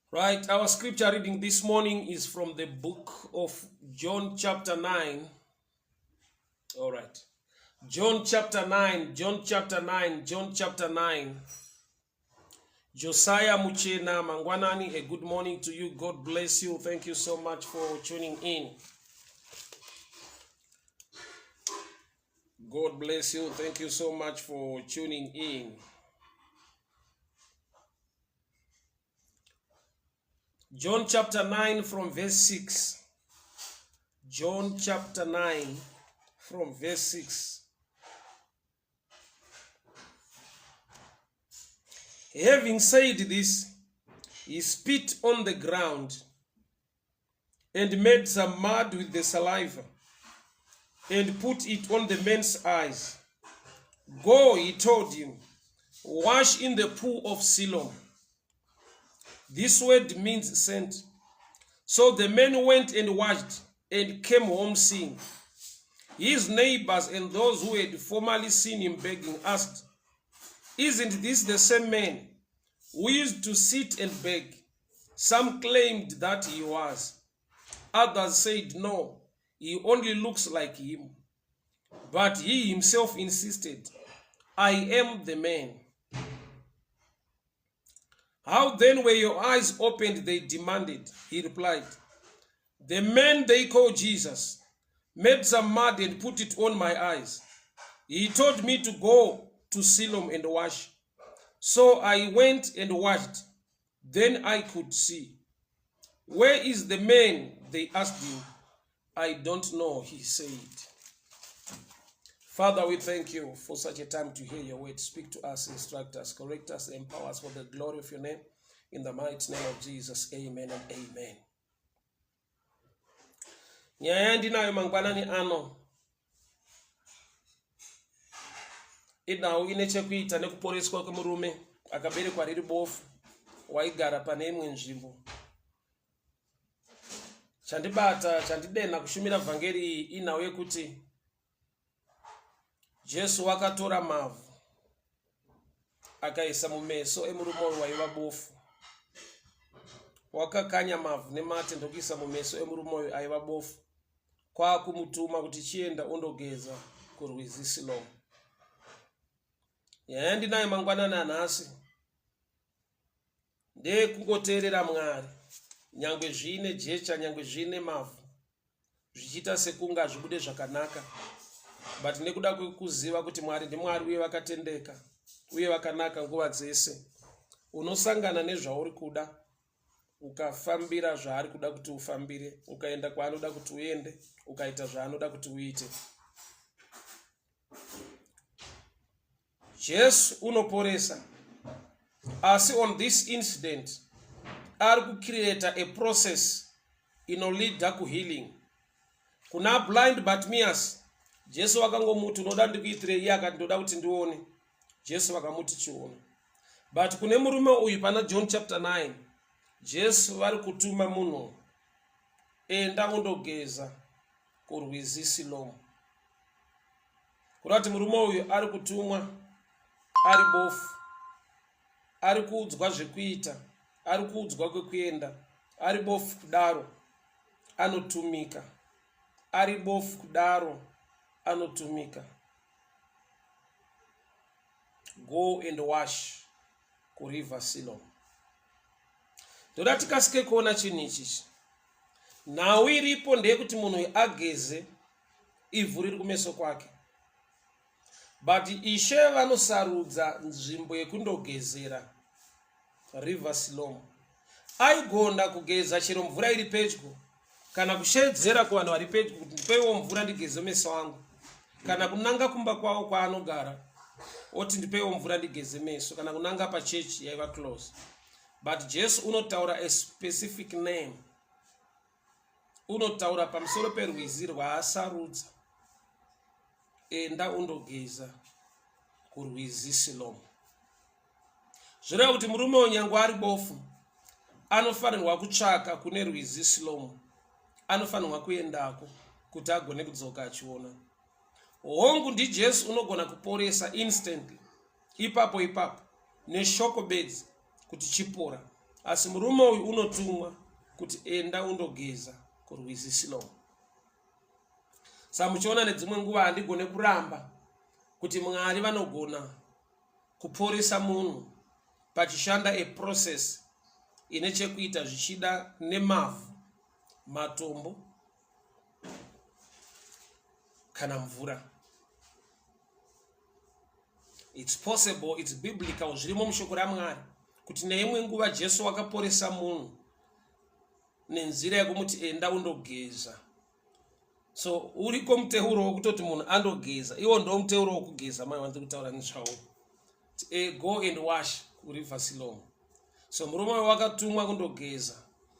Right, our scripture reading this morning is from the book of John chapter 9. All right. John chapter 9, John chapter 9, John chapter 9. Josiah Muchena Mangwanani, a good morning to you. God bless you. Thank you so much for tuning in. God bless you. Thank you so much for tuning in. John chapter 9 from verse 6. John chapter 9 from verse 6. Having said this, he spit on the ground and made some mud with the saliva and put it on the man's eyes. Go, he told him, wash in the pool of Siloam. This word means sent. So the man went and washed and came home seeing. His neighbors and those who had formerly seen him begging asked, "Isn't this the same man who used to sit and beg?" Some claimed that he was. Others said, "No, he only looks like him." But he himself insisted, "I am the man." "How then were your eyes opened?" they demanded. He replied, "The man they call Jesus made some mud and put it on my eyes. He told me to go to Siloam and wash. So I went and washed. Then I could see." "Where is the man?" they asked him. "I don't know," he said. Father, we thank you for such a time to hear your word. Speak to us, instruct us, correct us, empower us for the glory of your name. In the mighty name of Jesus, amen and amen. Nyaya ndinayo mangwanani ano idau ine chekuita nekuporeswa kwemurume akaberekwa riri bofu waigara pane imwe nzvimbo. Chandibata chandidena kushumira vhangeri iyi inhau yekuti Jesu wakatora mavhu akaisa mumeso emurume waiva bofu. Wakakanya mavhu nemate ndokuisa mumeso emurume aiva bofu, kwakumutuma kuti chienda undogeza kurwizi Siloam. Nyaya ndinayo mangwanani anhasi ndekungoteerera Mwari, nyangwe zvine jecha, nyangwe zvine mavhu zvichiita sekunge hazvibude zvakanaka, but nekuda kwekuziva kuti Mwari ndiMwari uye vakatendeka uye vakanaka nguva dzese, unosangana nezvauri kuda, ukafambira zvaari kuda kuti ufambire, ukaenda kwaanoda kuti uende, ukaita zvaanoda kuti uite. Jesu unoporesa, asi on this incident ari kucreata a process inolida kuhealing. Kuna blind Bartimaeus, Jesu vakangomuti unoda ndikuitire, iye akati ndoda kuti ndione. Jesu vakamuti chione. But kune murume uyu pana John chapter 9, Jesu vari kutuma munhu, enda undogeza kurwizi Siloam. Kurati murume uyu ari kutumwa ari bofu, ari kuudzwa zvekuita, ari kuudzwa kwekuenda, ari bofu kudaro anotumika, ari bofu kudaro anotumika. Go and wash kuriver Siloam. Ndoda tikasike kuona chinhu ichi. Nhau iripo ndeyekuti munhu ageze ivhu riri kumeso kwake. But Ishe vanosarudza nzvimbo yekundogezera river Siloam. Aigona kugeza chero mvura iri pedyo, kana kushedzera kuvanhu vari pedyo kuti ndipeiwo mvura ndigeze meso angu, kana kunanga kumba kwawo kwaanogara oti ndipeiwo mvura ndigeze meso, kana kunanga pachechi yaiva close. But Jesu unotaura a specific name. Unotaura pamusoro perwizi rwaasarudza, enda undogeza kurwizi Siloam. Zvireva kuti murume onyango ari bofu anofanirwa kutsvaka kune rwizi Siloam, anofanirwa kuendako kuti agone kudzoka achiona. Hongu ndiJesu unogona kuporesa instantly, ipapo neshoko bedzi kuti chipora, asi murume uyu unotumwa kuti enda undogeza kurwizi Siloamu. Samuchiona nedzimwe nguva handigone kuramba kuti Mwari vanogona kuporesa munhu pachishanda process ine chekuita zvichida nemavhu, matombo kana mvura. It's possible, it's biblical, zvirimo mushoko raMwari kuti neimwe nguva Jesu wakaporesa munhu nenzira yekumuti enda undogeza. So uriko muteuro wokutoti munhu andogeza, iwo ndo muteuro wokugeza. Mai wanze kutaura netsvauro go and wash kuriver Siloamu. So murume wakatumwa kundogeza,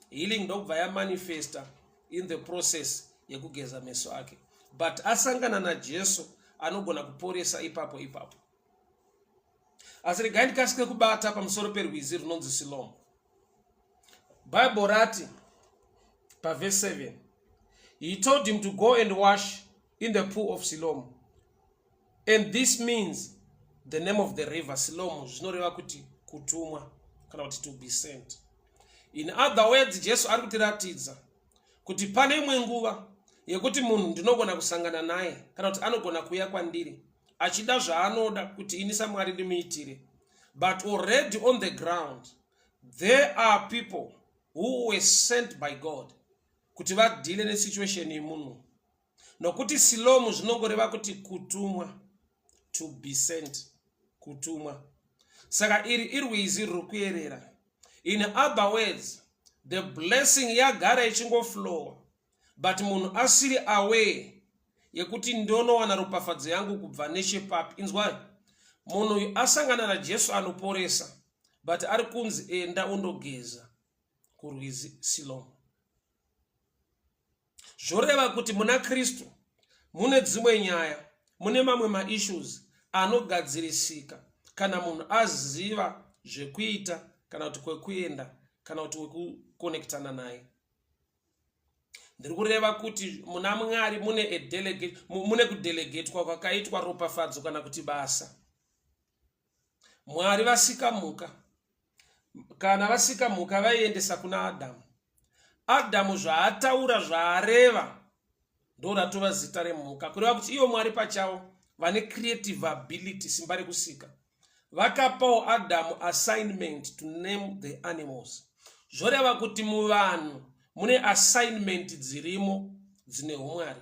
healing ndobva yamanifesta in the process yekugeza meso ake, but asangana naJesu anogona kuporesa ipapo. Asi regai ndikasike kubata pamusoro perwizi runonzi Siloamu. Bible rati paverse 7, he told him to go and wash in the pool of Siloamu, and this means the name of the river Siloamu zvinoreva kuti kutumwa kana kuti to be sent. In other words, Jesu ari kutiratidza kuti pane imwe nguva yekuti munhu ndinogona kusangana naye kana kuti anogona kuuya kwandiri achida zvaanoda kuti ini saMwari ndimuitire, but already on the ground there are people who were sent by God kuti vadile nesituation yemunhu. Nokuti Siloamu zvinongoreva kuti kutumwa, to be sent, kutumwa. Saka iri irwizi riri kuyerera. In other words, the blessing yagara ichingoflowa, but munhu asiri aware yekuti ndonowana ropafadzo yangu kubva neshepapi. Inzwai, munhu uyu asangana naJesu anoporesa, but ari kunzi enda undogeza kurwizi Siloamu. Zvoreva kuti muna Kristu mune dzimwe nyaya, mune mamwe maissues anogadzirisika kana munhu aziva zvekuita kana kuti kwekuenda kana kuti wekukonektana naye. Ndiri kureva kuti muna Mwari mune kudelegatwa kwakaitwa ropafadzo kana kuti basa. Mwari vasikamuka, kana vasikamuka vaiendesa kuna Adamu. Adamu zvaataura zvaareva ndoratova zita remhuka, kureva kuti ivo Mwari pachavo vane creative ability, simba rekusika, vakapawo Adamu assignment to name the animals. Zvoreva kuti muvanhu mune assignment dzirimo dzine umwari.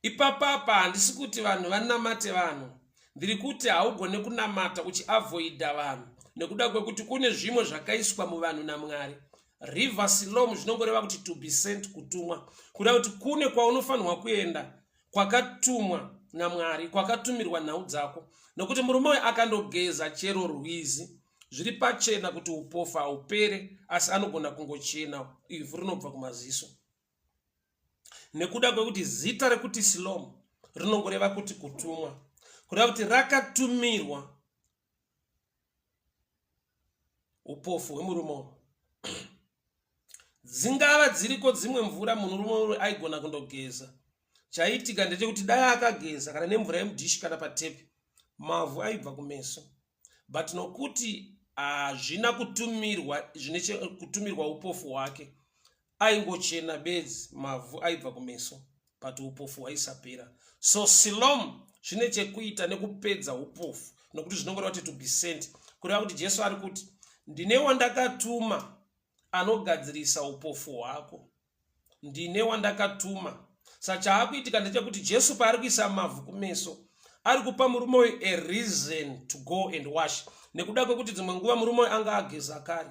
Ipapapa handisi kuti vanhu vanamate vanhu, ndiri kuti haugone kunamata uchiavoida vanhu nekuda kwekuti kune zvimwe zvakaiswa muvanhu naMwari. River Siloamu zvinongoreva kuti to be sent, kutumwa, kuda kuti kune kwaunofanirwa kuenda kwakatumwa naMwari, kwakatumirwa nhau dzako. Nokuti murume uyu akandogeza chero rwizi zviri pachena kuti upofu haupere, asi anogona kungochena ivhu rinobva kumaziso. Nekuda kwekuti zita rekuti Siloamu rinongoreva kuti kutumwa, kuda kuti rakatumirwa upofu hwemurume uyu. Dzingava dziriko dzimwe mvura murume aigona kundogeza, chaitika ndechekuti dai akageza kana nemvura yemudhishi kana patepi, mavhu aibva kumeso. But nokuti hazvina kutumirwa upofu hwake, aingochena bedzi, mavhu aibva kumeso, but upofu hwaisapera. So Siloamu zvine chekuita nekupedza upofu, nokuti zvinongoreva kuti to be sent, kureva kuti Jesu ari kuti ndine wandakatuma anogadzirisa upofu hwako, ndine wandakatuma. Saka chaakuitika ndechekuti Jesu paari kuisa mavhu kumeso ari kupa murume uyu a reason to go and wash, nekuda kwekuti dzimwe nguva murume uyu anga ageza kare.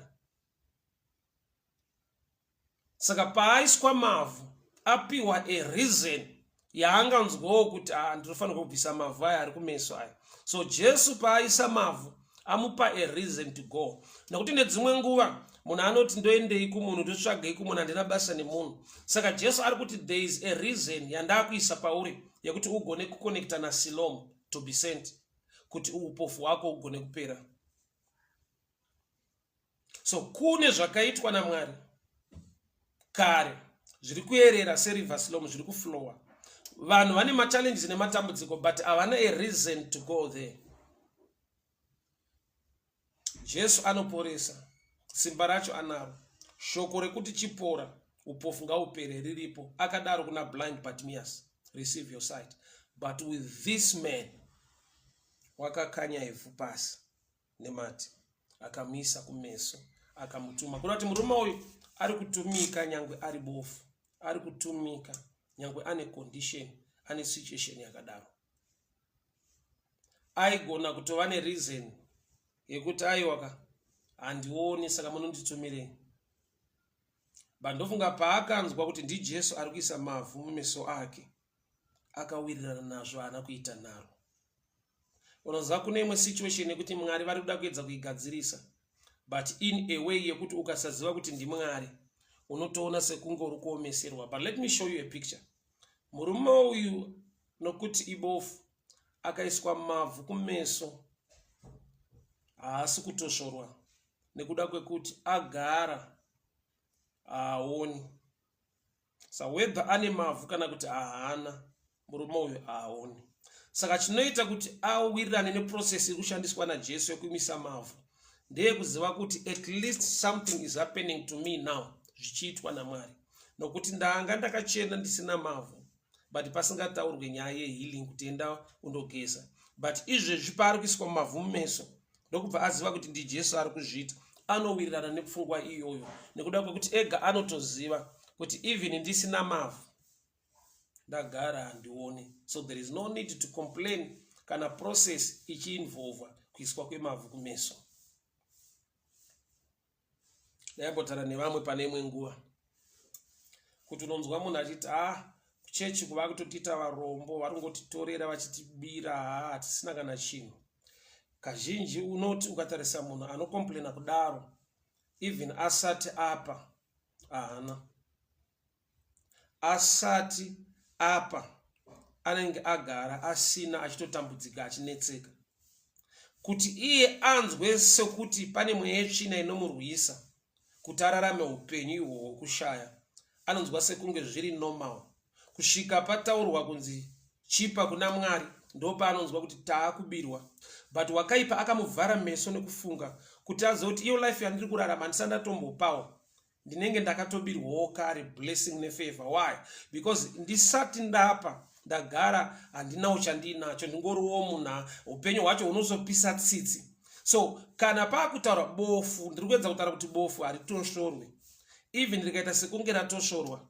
Saka paaiswa mavhu apiwa a reason yaanganzwawo kuti ndinofanirwa kubvisa mavhu aya ari kumeso aya. So Jesu paaisa mavhu amupa a reason to go, nekuti nedzimwe nguva munhu anoti ndoendei kumunhu, ndotsvagei kumunhu, handina basa nemunhu. Saka Jesu ari kuti there is a reason yandakuisa pauri yekuti ugone kukonekta naSiloamu, to be sent, kuti upofu hwako ugone kupera. So kune zvakaitwa naMwari kare zviri kuyerera seriver Siloamu, zviri kuflowa. Vanhu vane machallenges nematambudziko, but havana a reason to go there. Jesu anoporesa, simba racho anaro. Shoko rekuti chipora upofu ngaupere riripo. Akadaro kuna blind Bartimaeus, receive your sight. But with this man wakakanya ivhu pasi nemati, akamisa kumeso, akamutuma. Kunati murume uyu ari kutumika nyangwe ari bofu, ari kutumika nyangwe ane condition, ane situation yakadaro. Aigona kutova ne reason yekuti aiwaka handioni saka munonditumirei. Bandofunga paakanzwa kuti ndiJesu ari kuisa mavhu mumeso ake, akawirirana nazvo haana kuita naro. Unoziva kune imwe situation yekuti Mwari vari kuda kuedza kuigadzirisa, but in a way yekuti ukasaziva kuti ndiMwari unotoona sekunge uri kuomeserwa. But let me show you a picture. Murume uyu nokuti ibofu akaiswa mavhu kumeso, haasi kutoshorwa nekuda kwekuti agara haoni. So whether ane mavhu kana kuti haana, murume uyu haoni. Saka chinoita kuti awirirane neprocess iri kushandiswa naJesu yekuimisa mavhu ndeyekuziva kuti at least something is happening to me now, zvichiitwa naMwari. Nokuti ndanga ndakachena ndisina mavhu, but pasingataurwe nyaya yehealing kuti enda undogeza. But izvezvi paari kuiswa mavhu mumeso, ndokubva aziva kuti ndiJesu ari kuzviita. Anowirirana nepfungwa iyoyo nekuda kwekuti ega anotoziva kuti even ndisina mavhu ndagara handioni. So there is no need to complain kana process ichiinvolva kuiswa kwemavhu kumeso. Ndaimbotara nevamwe pane imwe nguva kuti unonzwa munhu achiti kuchechi kuva kutotiita varombo, vari kungotitorera vachitibira, hatisina kana chinhu. Kazhinji unoti ukatarisa munhu anokomplaina kudaro, even asati apa haana. Asati apa anenge agara asina, achitotambudzika, achinetseka. Kuti iye anzwe sekuti pane mweya yetsvina inomurwisa kuti ararame upenyu ihwo hwokushaya, anonzwa sekunge zviri normal. Kusvika pataurwa kunzi chipa kuna Mwari, ndopa anonzwa kuti taakubirwa. But wakaipa akamuvhara meso nekufunga kuti azive kuti iyo life yandiri kurarama ndisandatombopawo, ndinenge ndakatobirwawo kare blessing nefavor. Why? Because ndisati ndapa ndagara handinawo chandinacho, ndingoriwo munhu upenyu hwacho hunozopisa tsitsi. So kana paakutaura bofu, ndiri kuedza kutaura kuti bofu haritoshorwe. Even rikaita sekunge ratoshorwa,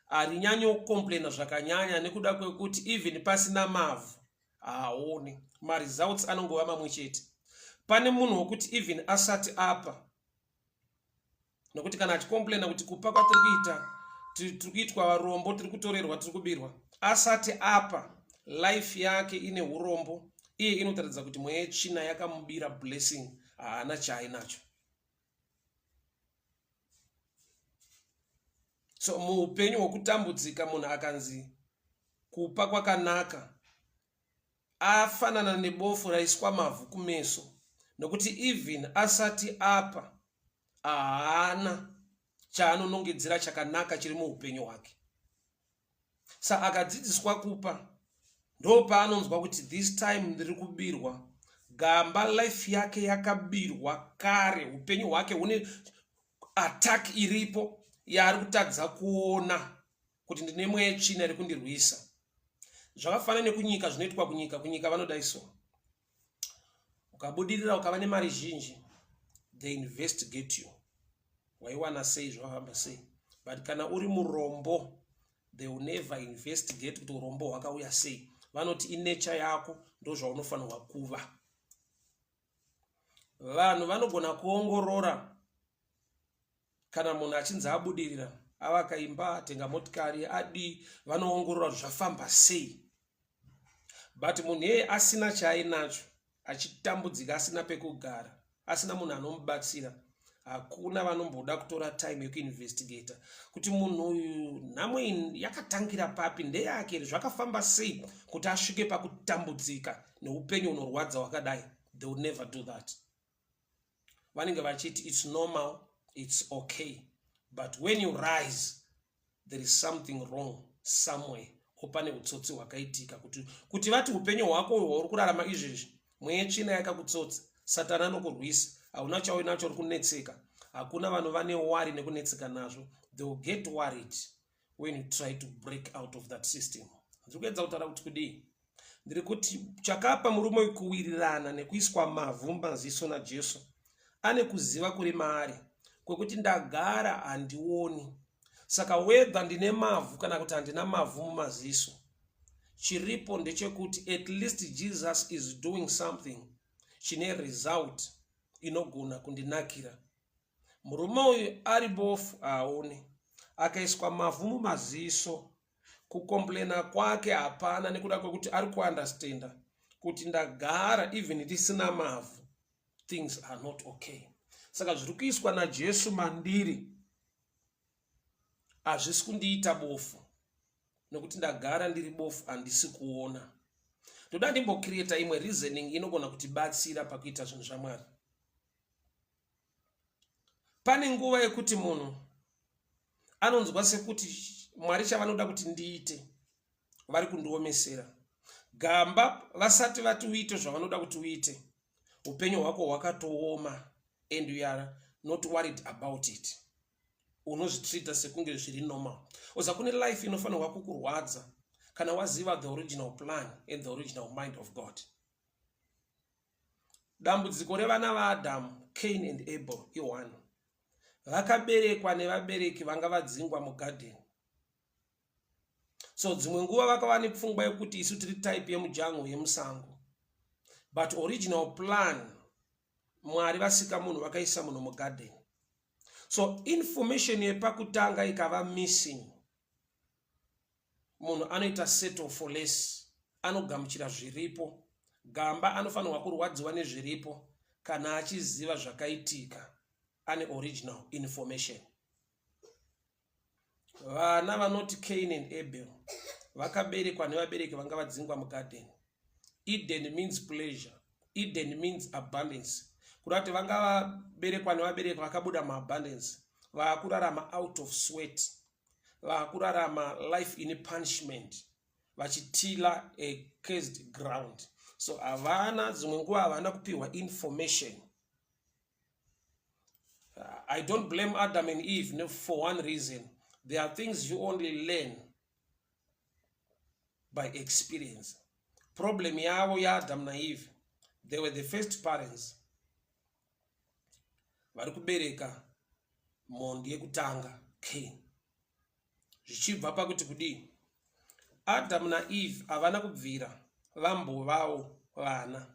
harinyanyokomplaina zvakanyanya nekuda kwekuti even pasina mavhu haoni. Maresults anongova mamwe chete. Pane munhu wokuti even asati apa, nokuti kana achikomplaina kuti kupa kwatiri kuita, tiri kuitwa varombo, tiri kutorerwa, tiri kubirwa, asati apa life yake ine urombo, iye inotaridza kuti mweya yetsvina yakamubira blessing, haana chaainacho. So muupenyu hwokutambudzika munhu akanzi kupa kwakanaka, afanana nebofu raiswa mavhu kumeso, nokuti even asati apa haana chaanonongedzera chakanaka chiri muupenyu hwake. Sa akadzidziswa kupa, ndo paanonzwa kuti this time ndiri kubirwa. Gamba life yake yakabirwa kare, upenyu hwake hune attack iripo yaari kutadza kuona kuti ndine mweya yetsvina iri kundirwisa. Zvakafanana nekunyika, zvinoitwa kunyika vanodaiso. Ukabudirira ukava nemari zhinji, they investigate you. Waiwana sei, zvavamba sei. But kana uri murombo, they will never investigate kuti urombo hwakauya sei. Vanoti inature yako ndo zvaunofanirwa kuva. Vanhu vanogona kuongorora kana munhu achinzi abudirira, avaka imba, atenga motikari, adi, vanoongorora zvafamba sei. But munhu yeye asina chaainacho, achitambudzika, asina pekugara, asina munhu anomubatsira, hakuna vanomboda kutora time yekuinvestigata kuti munhu uyu nhamo yakatangira papi, ndeyake, zvakafamba sei kuti asvike pakutambudzika neupenyu unorwadza hwakadai. They would never do that. Vanenge vachiti it's normal, it's okay. But when you rise, there is something wrong somewhere. Opane utsotsi hwakaitika kuti vati upenyu hwako huri kurarama izvezvi, mweya yetsvina yakakutsotsa, Satani anokurwisa, hauna chauinacho uri kunetseka. hakuna vanhu vane worry nekunetseka nazvo. They will get worried when you try to break out of that system. Ndiri kuedza kutaura kuti kudii? Ndiri kuti chakapa murume kuwirirana nekuiswa mavhu mumaziso naJesu ane kuziva kuri maari kwekuti ndagara handioni. Saka whether ndine mavhu kana kuti handina mavhu mumaziso, chiripo ndechekuti at least Jesus is doing something chine result inogona kundinakira. Murume uyu ari bofu aone, akaiswa mavhu mumaziso, kukomplena kwake hapana nekuda kwekuti ari kuunderstanda kuti ndagara even ndisina mavhu, things are not okay. Saka zviri kuiswa naJesu mandiri hazvisi kundiita bofu, nekuti ndagara ndiri bofu handisi kuona. Ndoda ndimbocreata imwe reasoning inogona kutibatsira pakuita zvinhu zvaMwari. Pane nguva yekuti munhu anonzwa sekuti Mwari chavanoda kuti ndiite vari kundiomesera. Gamba vasati vati uite zvavanoda kuti uite, upenyu hwako hwakatooma and you are not worried about it. Unozvitreata sekunge zviri normal. Oza kune life inofanirwa kukurwadza kana waziva the original plan and the original mind of God. Dambudziko revana vaAdamu, Cain and Abel i1. Vakaberekwa nevabereki vanga vadzingwa mugarden. So dzimwe nguva vakava nepfungwa yekuti isu tiri type yemujango yemusango. But original plan, Mwari vasika munhu vakaisa munhu mugarden. So information yepakutanga ikava missing. Munhu anoita settle for less, anogamuchira zviripo. Gamba anofanirwa kurwadziwa nezviripo kana achiziva zvakaitika ane original information. Vana vanoti Cain and Abel vakaberekwa nevabereki vanga vadzingwa mugarden. Eden means pleasure. Eden means abundance. Kurati vanga vaberekwa nevabereki vakabuda muabundance, vakurarama out of sweat, vakurarama life in punishment, vachitila a cursed ground. So havana dzimwe nguva havana kupiwa information. I don't blame Adam and Eve for one reason. There are things you only learn by experience. Problem yavo ya Adam na Eve, they were the first parents. Vari kubereka mhondi yekutanga Cain. Zvichibva pakuti kudii? Adam na Eve havana kubvira vambovavo vana.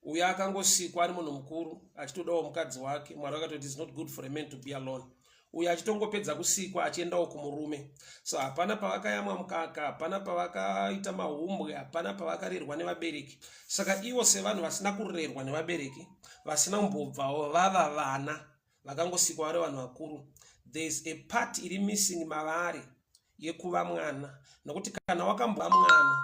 Uya akangosikwa ari munhu mukuru achitodawo mukadzi wake. Mwari akatoti it's not good for a man to be alone. Uya achitongopedza kusikwa achiendawo kumurume. So hapana pavakayamwa mukaka, hapana pavakaita mahumbwe, hapana pavakarerwa nevabereki. Saka ivo sevanhu vasina kurerwa nevabereki, vasina kumbobvawo vava vana vakangosikwa vari vanhu vakuru, there is a part iri missing mavari yekuva mwana. Nokuti kana wakambova mwana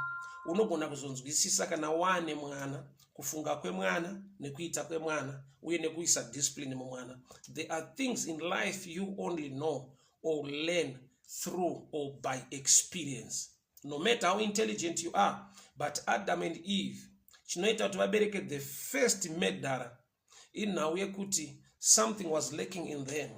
unogona kuzonzwisisa kana wane mwana, kufunga kwemwana nekuita kwemwana uye nekuisa discipline mumwana. There are things in life you only know or learn through or by experience. No matter how intelligent you are, but Adam and Eve chinoita kuti vabereke the first murderer inhau yekuti something was lacking in them.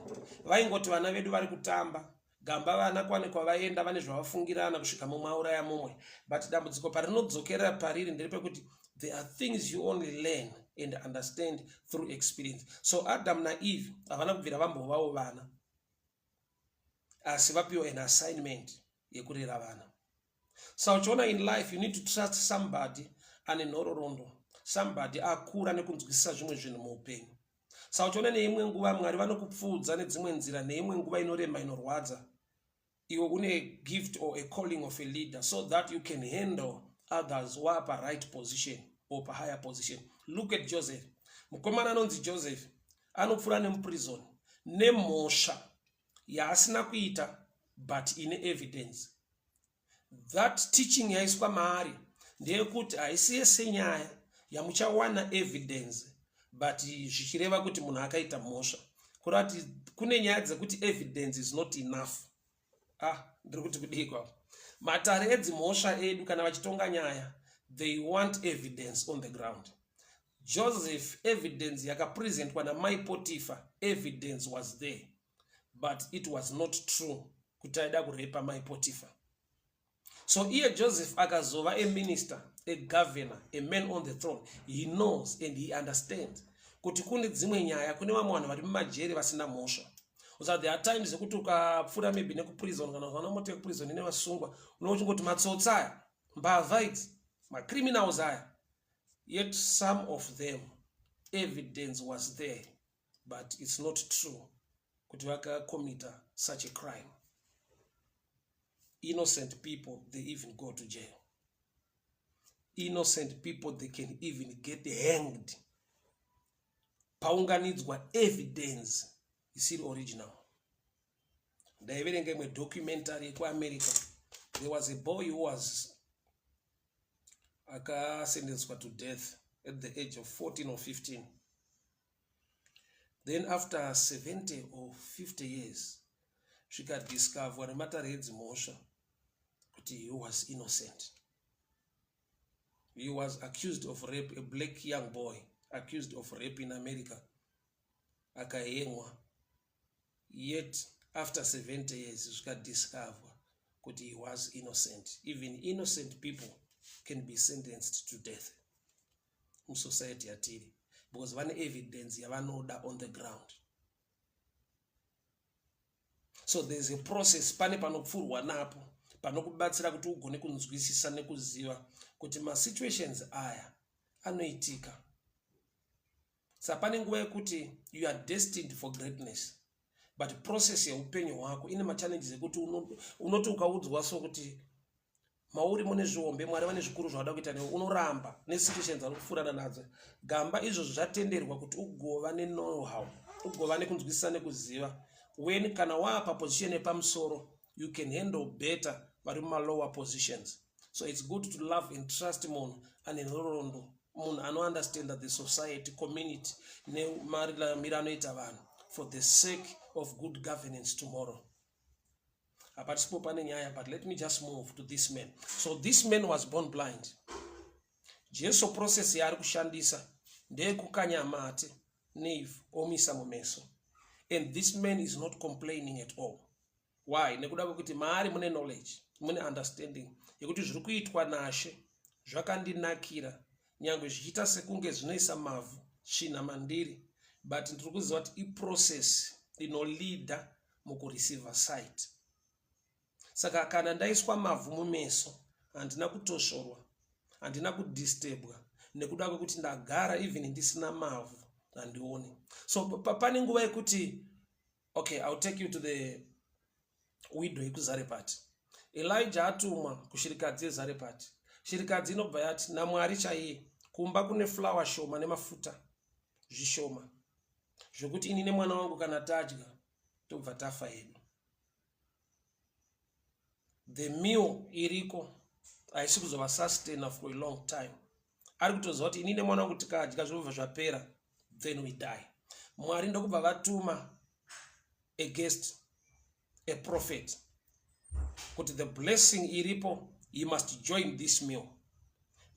Vaingoti vana vedu vari kutamba, gamba vana kwane kwavaenda vane zvavafungirana kusvika mumwe auraya mumwe. But dambudziko parinodzokerera pariri nderepekuti there are things you only learn and understand through experience. So Adam na Eve havana kubvira vambovavo vana, asi vapiwa an assignment yekurera vana. So uchiona in life you need to trust somebody ane nhororondo, somebody akura nekunzwisisa zvimwe zvinhu muupenyu. Saka uchiona neimwe nguva Mwari vanokupfudza nedzimwe nzira, neimwe nguva inorema inorwadza. Iwe une gift or a calling of a leader so that you can handle others who are pa right position or pa higher position. Look at Joseph. Mukomana anonzi Joseph anopfura nemuprison nemhosva yaasina kuita but ine evidence. That teaching yaiswa maari ndeyekuti haisi yese nyaya yamuchawana evidence but zvichireva kuti munhu akaita mhosva. Kurati kune nyaya dzekuti evidence is not enough. Ndiri kuti kudii kwavo. Matare edzimhosva edu kana vachitonga nyaya, they want evidence on the ground. Joseph evidence yakapresentwa namai Potiphar, evidence was there, but it was not true kuti aida kurepa mai Potiphar. So here Joseph akazova a minister, a governor, a man on the throne, he knows and he understands kuti kune dzimwe nyaya, kune vamwe vanhu vari mumajeri vasina mhosva. So there are times kuti ukapfuura maybe nekuprison kana vanomoto yekuprison ine vasungwa, unochingoti matsotsa aya, mbavha idzi, macriminals aya. Yet some of them, evidence was there, but it's not true kuti vakacommit such a crime. Innocent people, they even go to jail. Innocent people, they can even get hanged. Paunganidzwa evidence is original. Ndaiverenge documentary kwa America. There was a boy who was sentenced to death at the age of 14 or 15. Then after 70 or 50 years, she got discovered when a matter heads motion. He was innocent. He was accused of rape, a black young boy accused of rape in America. Akayengwa. Yet after 70 years, he got discovered that he was innocent. Even innocent people can be sentenced to death in society atiri, because one evidence yavanoda on the ground. So there's a process pane panopfurwa napo panokubatsira kuti ugone kunzwisisa nekuziva kuti ma situations aya anoitika. Sapane nguva yekuti you are destined for greatness, but process yeupenyu hwako ine ma challenges ekuti unoti ukaudzwa so kuti mauri mune zviombe Mwari vane zvikuru zvavada kuita newe, unoramba nesituations arikufurana nadzo. Gamba izvozvo zvatenderwa kuti ugova ne know how, ugova nekunzwisisa nekuziva. When kana wapa position yepamusoro, you can handle better vari muma lower positions. So it's good to love and trust munhu ane nhoroondo, munhu ano understand that the society, community nemaramiro anoita vanhu for the sake of good governance tomorrow. But let me just move to this man. So this man was born blind. Jesu process yaari kushandisa ndeyekukanya mate neve omisa mumeso. And this man is not complaining at all. Why? Nekuda kwekuti maari mune knowledge, mune understanding yekuti zviri kuitwa naShe zvakandinakira, nyangwe zvichiita sekunge zvinoisa mavhu tsvina mandiri, but ndiri kuziva kuti iprocess inolida mukureceive sight. Saka kana ndaiswa mavhu mumeso, handina kutosvorwa, handina kudisturbwa nekuda kwekuti ndagara even ndisina mavhu handioni. So pane nguva yekuti, okay, I'll take you to the widow yekuZarepati. Elijah atumwa kushirikadzi yeZarepati. Shirikadzi inobva yati naMwari chaiye, kumba kune flour shoma nemafuta zvishoma, zvokuti ini nemwana wangu kana tadya tobva tafa hedu. The meal iriko haisi kuzova sustain for a long time. Ari kutoziva kuti ini nemwana wangu tikadya zvobva zvapera, then we die. Mwari ndokubva vatuma a guest, a prophet, kuti the blessing iripo, he must join this meal.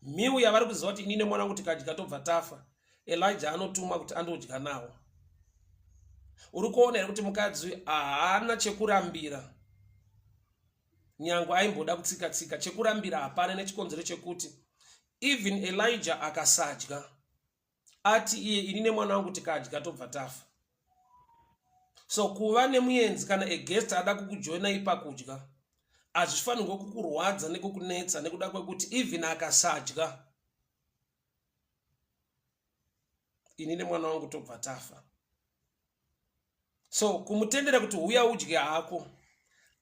Meal yavari kuziva kuti ini nemwana wangu tikadya tobva tafa, Elijah anotuma kuti andodya nawo. Uri kuona here kuti mukadzi haana chekurambira, nyangwe aimboda kutsika-tsika, chekurambira hapana, nechikonzero chekuti even Elijah akasadya ati iye ini nemwana wangu tikadya tobva tafa. So kuva nemuenzi kana a guest ada kukujoina ipakudya hazvifanirwi kukurwadza nekukunetsa nekuda kwekuti even akasadya ini nemwana wangu tobva tafa. So kumutendera kuti uya udye hako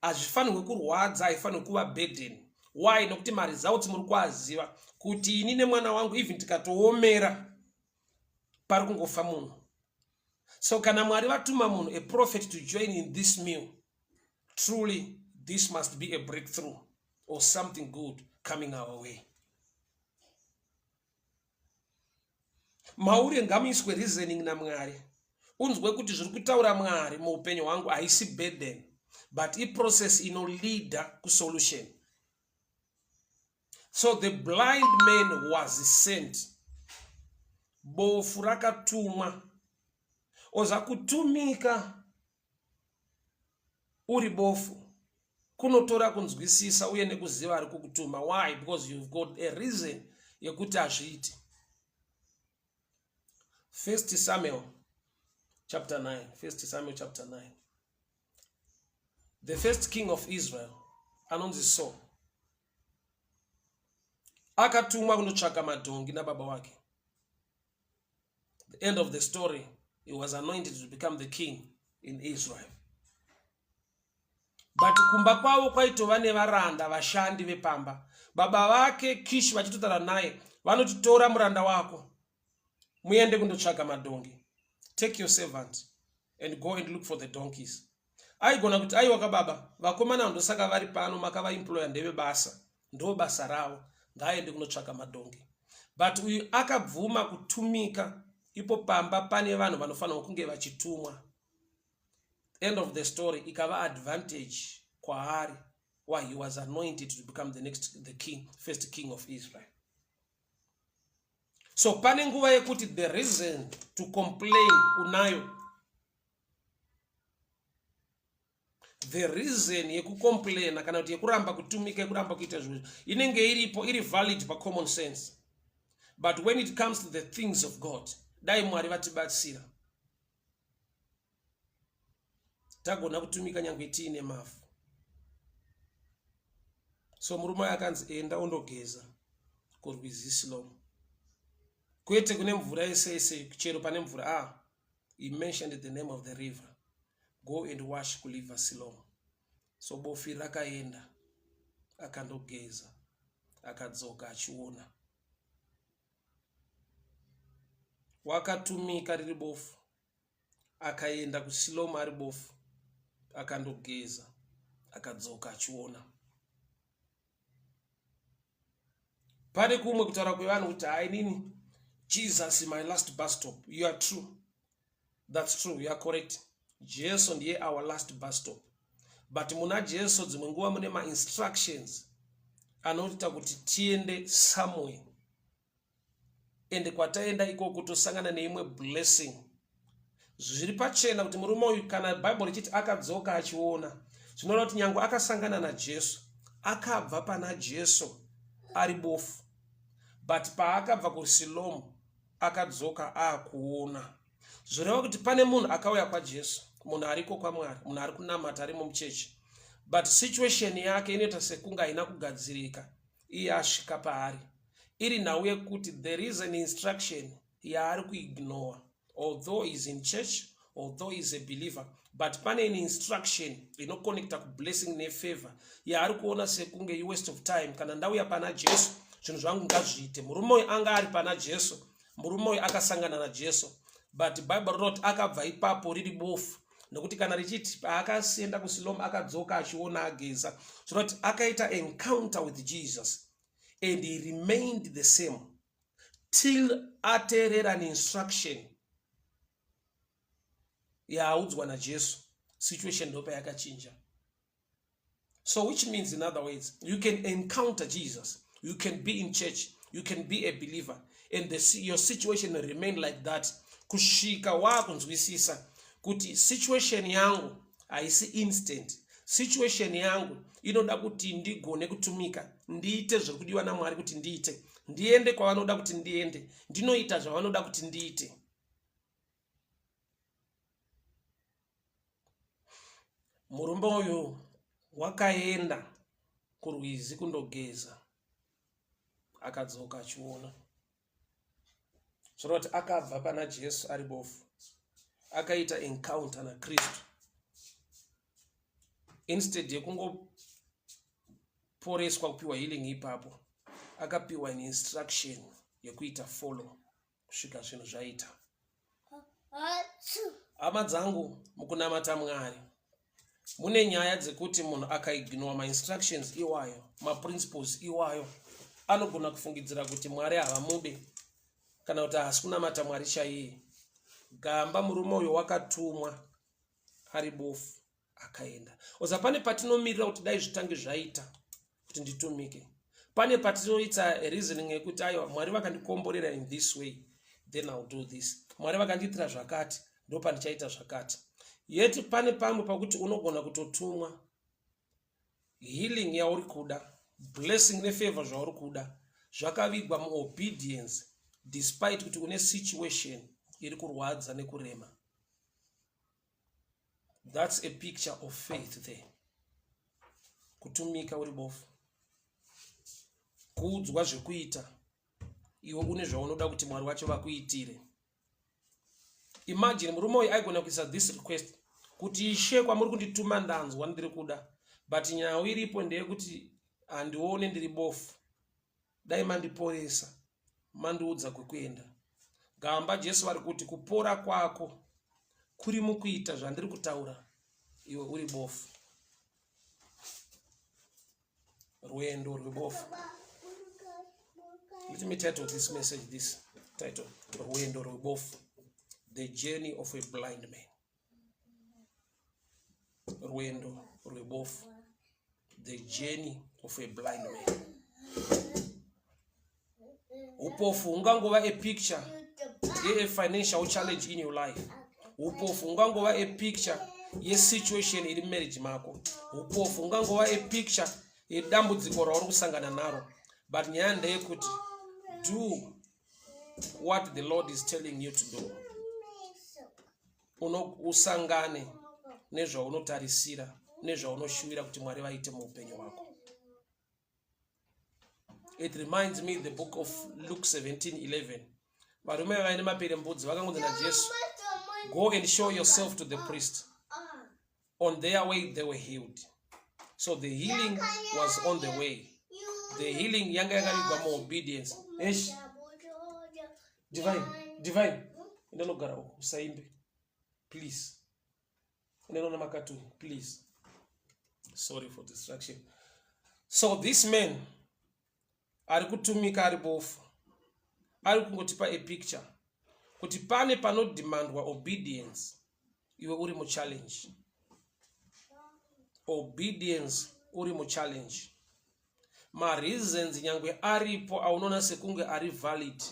hazvifanirwi kurwadza, haifanirwi kuva burden. Why? Nokuti maresults muri kuaziva kuti ini nemwana wangu even tikatoomera pari kungofa munhu. So kana Mwari vatuma munhu, a prophet, to join in this meal, truly this must be a breakthrough or something good coming our way. Mauri ngamiswe reasoning naMwari, unzwe kuti zviri kutaura Mwari muupenyu hwangu haisi burden, but a process inolida kusolution. So the blind man was sent bofu rakatumwa. Oza kutumika uri bofu kunotora kunzwisisa uye nekuziva ari kukutuma. Why? Because you've got a reason yekuti azviiti. 1 Samuel chapter 9. 1 Samuel chapter 9. The first king of Israel, anonzi Saul, akatumwa kunotsvaka madhongi nababa wake. The end of the story, he was anointed to become the king in Israel. But kumba kwavo kwaitova nevaranda vashandi vepamba. Baba vake Kish vachitotaura naye, vanoti tora muranda wako muende kundotsvaka madhongi. Take your servant and go and look for the donkeys. Aigona kuti aiwa kababa, vakomana ndosaka vari pano makavaemploya ndeve basa, ndo basa ravo, ngaende kunotsvaka madhongi. But uyu akabvuma kutumika. Ipo pamba pane vanhu vanofanira kunge vachitumwa. End of the story, ikava advantage kwaari, why he was anointed to become first king of Israel. So pane nguva yekuti the reason to complain unayo. The reason yekucomplain kana kuti yekuramba kutumika, yekuramba kuita zvinhu inenge iripo, iri valid pa common sense. But when it comes to the things of God, dai Mwari vatibatsira, tagona kutumika nyangwe tiine mafu. So murume akanzi enda undogeza kurwizi Siloam. Kwete kune mvura yese chero pane mvura. He mentioned the name of the river. Go and wash kuliva Siloam. So bofi rakaenda akandogeza akadzoka achiona. Wakatumika riri bofu akaenda kuSiloam ari bofu akandogeza akadzoka achiona. Pane kumwe kutaura kwevanhu kuti hai nini, Jesus is my last bus stop. You are true. That's true. You are correct. Jesu ndiye our last bus stop. But muna Jesu dzimwe nguva mune ma instructions anoita kuti tiende somewhere. Ende kwataenda ikoko tosangana neimwe blessing. Zviri pachena kuti murume uyu kana Bible richiti akadzoka achiona, zvinoona kuti nyangwe akasangana naJesu, akabva pana Jesu ari bofu. But paakabva kuSiloam akadzoka akuona. Zvoreva kuti pane munhu akauya kwaJesu, munhu ariko kwaMwari, munhu ari kunamata ari muchechi. But situation yake inoita sekunge haina kugadzirika. Iye asvika paari. Iri nhau yekuti there is an instruction yaari kuignore. Although he is in church, although he is a believer, but pane an instruction inoconnecta kublessing nefavor yaari kuona sekunge waste of time. Kana ndauya pana Jesu, zvinhu zvangu ngazviite. Murume uyu anga ari pana Jesu, murume uyu akasangana naJesu. But Bible wrote akabva ipapo riri bofu. Nokuti kana richiti paakasienda kuSiloam akadzoka achiona ageza, zvinoti akaita encounter with Jesus and he remained the same till ateerera an instruction yaaudzwa naJesu. Situation ndopa yakachinja. So which means, in other words, you can encounter Jesus, you can be in church, you can be a believer, and your situation will remain like that. Kushika wakunzwisisa kuti situation yangu haisi instant. Situation yangu inoda kuti ndigone kutumika, ndiite zvokudiwa naMwari kuti ndiite, ndiende kwavanoda kuti ndiende, ndinoita zvavanoda kuti ndiite. Murume uyu wakaenda kurwizi kundogeza akadzoka achiona. Zvoroti akabva pana Jesu ari bofu akaita encounter naKristu. Instead yekungoporeswa kupiwa healing ipapo, akapiwa an instruction yekuita follow kusvika zvinhu zvaita. Hama dzangu mukunamata Mwari, mune nyaya dzekuti munhu akaignore ma instructions iwayo, ma principles iwayo, anogona kufungidzira kuti Mwari havamude kana kuti haasi kunamata Mwari chaiye. Gamba murume uyo wakatumwa ari bofu akaenda. Oza pane patinomirira kuti dai zvitange zvaita kuti nditumike. Pane patinoita reasoning yekuti aiwa Mwari vakandikomborera in this way, then I'll do this. Mwari vakandiitira zvakati, ndo pandichaita zvakati. Yet pane pamwe pakuti unogona kutotumwa healing yauri kuda, blessing nefavor zvauri kuda, zvakavigwa muobedience despite kuti une situation iri kurwadza nekurema. That's a picture of faith there. Kutumika uri bofu. Kuudzwa zvekuita. Iwe une zvaunoda kuti Mwari wacho vakuitire. Imagine murume uyu aigona kuisa this request kuti Ishe kwamuri kundituma ndanzwa ndiri kuda, but nyaya iripo ndeyekuti handione ndiri bofu. Dai mandiporesa, mandiudza kwekuenda. Gamba Jesu vari kuti kupora kwako kuri mukuita zvandiri kutaura, iwe uri bofu. Rwendo rwebofu. Let me title this message, this title, Rwendo rwebofu, the journey of a blind man. Rwendo rwebofu, the journey of a blind man. Upofu ungangova a picture a financial challenge in your life. Upofu ungangova a picture ye situation in marriage mako. Upofu ungangova a picture ye dambudziko rauri kusangana naro. But nyaya ndeyekuti do what the Lord is telling you to do. Usangane nezvaunotarisira, nezvaunoshuvira kuti Mwari vaite muupenyu wako. It reminds me the book of Luke 17:11. Varume vaine maperembudzi vakangonzi naJesu, go and show yourself to the priest. On their way they were healed. So the healing was on the way. The healing yanga yakavigwa muobedience. Eish. Divine. Ndinogara uko usaimbe. Please. Ndinona makatuni, please. Sorry for distraction. So this man ari kutumika ari bofu. Ari kungotipa a picture kuti pane panodimandwa obedience, iwe uri mu challenge. Obedience uri mu challenge. Ma reasons nyangwe aripo aunoona sekunge ari valid,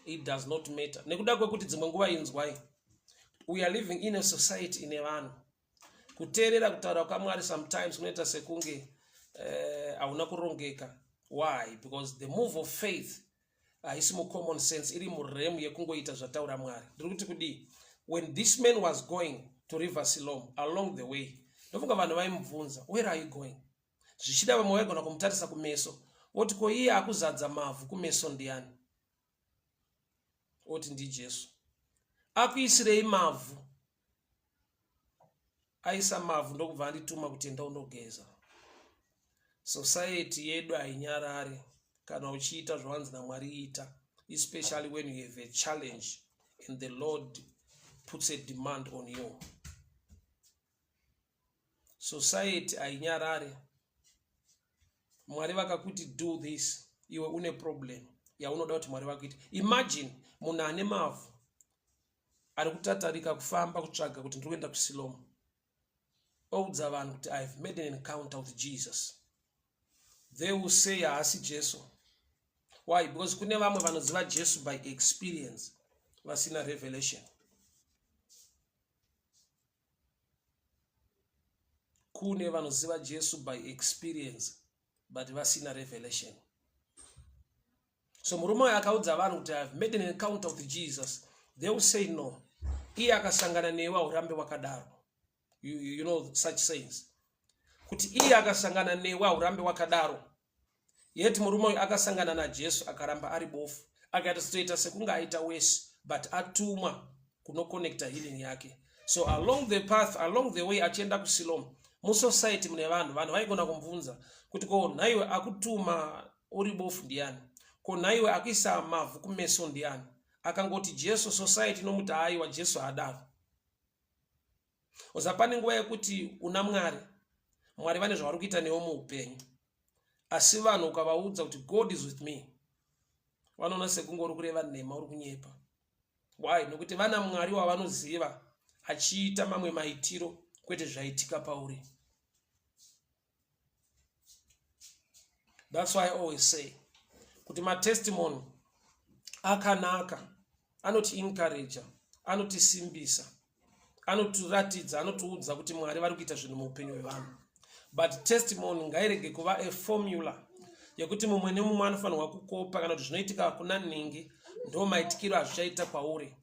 it does not matter. Nekuda kwekuti dzimwe nguva inzwai, we are living in a society ine vanhu kuteerera kutaura kwaMwari sometimes kunoita sekunge hauna kurongeka. Why? Because the move of faith haisi mu common sense, iri mu realm yekungoita zvataura Mwari. Ndiri kuti kudi, when this man was going to River Siloam, along the way ndofunga vanhu vaimubvunza, where are you going? Zvichida vamwe vaigona kumutarisa kumeso oti ko iye akuzadza mavhu kumeso ndiani? Oti ndi Jesu. Akuisirei mavhu? Aisa mavhu ndokubva andituma kuti enda undogeza. Society yedu hainyarare kana uchiita zvawanzi naMwari ita, especially when you have a challenge and the Lord puts a demand on you. Society hainyarare. Mwari vakakuti do this, iwe une problem yaunoda kuti Mwari vakuiti. Imagine munhu ane mavhu ari kutatarika kufamba kutsvaga kuti ndiri kuenda kuSiloam, oudza vanhu kuti I have made an encounter with Jesus. They will say haasi Jesu. Why? Because kune vamwe vanoziva Jesu by experience, vasina revelation. Kune vanoziva Jesu by experience, but vasina revelation. So murume akaudza vanhu kuti I have made an encounter with Jesus. They will say no. Iye akasangana newe urambe wakadaro. You know such sayings. Kuti iye akasangana newe urambe wakadaro. Yet murume akasangana na Jesu akaramba ari bofu. Akaita stoita sekunga aita wesi, but atumwa kuno connecta healing yake. So along the path, along the way achienda kuSiloam, mu society mune vanhu vaigona kumubvunza kuti ko naiwe akutuma uri bofu ndiani? Ko naiwe akuisa mavhu kumeso ndiani? Akangoti Jesu. Society nomuti aiwa Jesu adaro. Uzapane nguva yekuti una Mwari, Mwari vane zvavari kuita newe muupenyu, asi vanhu ukavaudza kuti God is with me, vanoona sekunge uri kureva nhema, uri kunyepa. Why? Nokuti vana Mwari wavanoziva achiita mamwe maitiro kwete zvaitika pauri. That's why I always say kuti ma testimony akanaka anoti encourage, anoti simbisa, anotiratidza, anotiudza kuti Mwari vari kuita zvinhu muupenyu hwevanhu. But testimony ngairege kuva a formula yekuti mumwe nemumwe anofanirwa kukopa kana kuti zvinoitika kuna ningi ndo maitikiro azvichaita kwauri.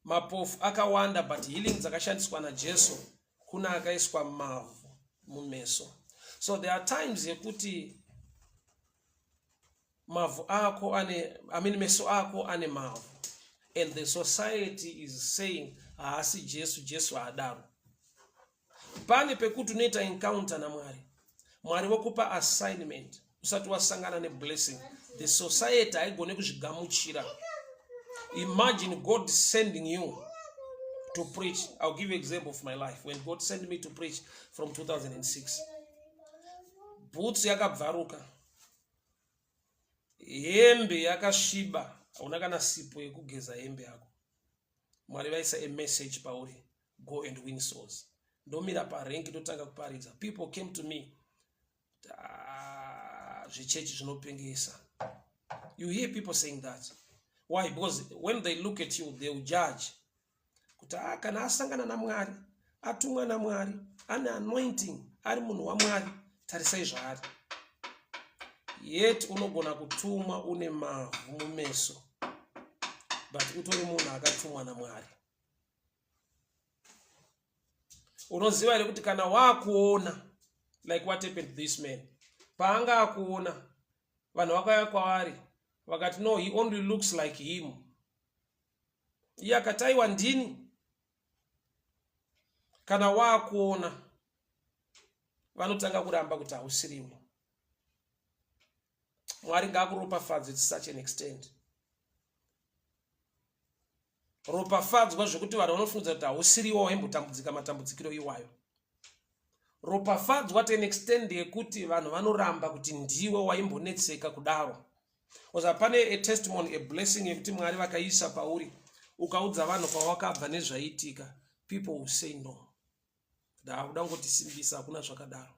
Mapofu akawanda, but healing dzakashandiswa naJesu kuna akaiswa mavhu mumeso. So there are times yekuti mavhu ako meso ako ane mavhu, and the society is saying haasi Jesu haadaro. Pane pekuti unoita encounter naMwari, Mwari vokupa assignment, usati wasangana neblessing, the society haigone kuzvigamuchira. Imagine God sending you to preach. I'll give you an example of my life. When God sent me to preach from 2006, boots yakabvaruka, hembe yakasviba, hauna kana sipo yekugeza hembe yako. Mwari vaisa a message pauri, go and win souls. Ndomira parengi ndotanga kuparidza. People came to me, zvichechi zvinopengesa. You hear people saying that. Why? Because when they look at you, they will judge. Kuti kana asangana naMwari, atumwa naMwari, ane anointing, ari munhu waMwari, tarisai zvaari. Yet unogona kutumwa une mavhu mumeso, but utori munhu akatumwa naMwari. Unoziva here kuti kana wakuona, like what happened to this man, paanga akuona, vanhu vakauya kwaari, vakati no, he only looks like him. Iye akataiwa ndini. Kana wakuona, vanotanga kuramba kuti hausiriwe. Mwari ngaakuropafadze to such an extent. Ropafadzwa zvokuti vanhu vanofunza kuti hausiriwo waimbotambudzika matambudzikiro iwayo. Ropafadzwa to an extent yekuti vanhu vanoramba kuti ndiwe waimbonetseka kudaro. Because pane a testimony, a blessing yekuti Mwari vakaisa pauri, ukaudza vanhu kwawakabva nezvaitika, people will say no. Dauda ngotisimbisa hakuna zvakadaro.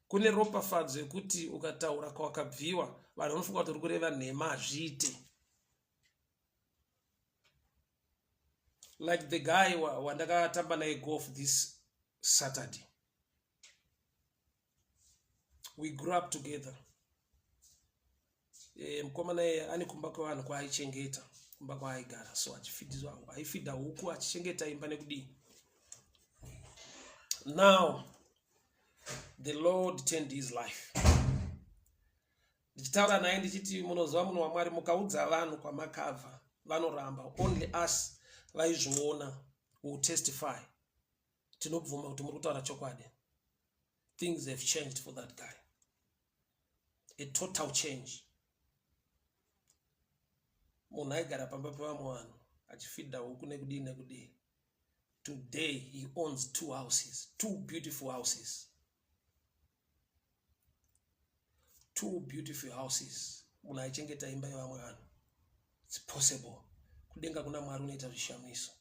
Kune ropafadzo yekuti ukataura kwawakabviwa, vanhu vanofunga kuti uri kureva nhema hazviite. Like the guy wandakatamba naye golf this Saturday. We grew up together. Mkomana ane kumba kwevanhu kwaaichengeta, kumba kwaaigara, so achifidizwa wangu, aifidha huku achichengeta imba nekudii. Now, the Lord turned his life. Ndichitaura naye ndichiti munozwa munhu waMwari mukaudza vanhu kwamakabva, vanoramba. Only us vaizviona will testify. Tinobvuma kuti muri kutaura chokwadi. Things have changed for that guy. A total change. Munhu aigara pamba pevamwe vanhu achifidha huku nekudii. Today he owns 2 houses, 2 beautiful houses. 2 beautiful houses. Munhu aichengeta imba yevamwe vanhu. It's possible. Kudenga kuna Mwari unoita zvishamiso.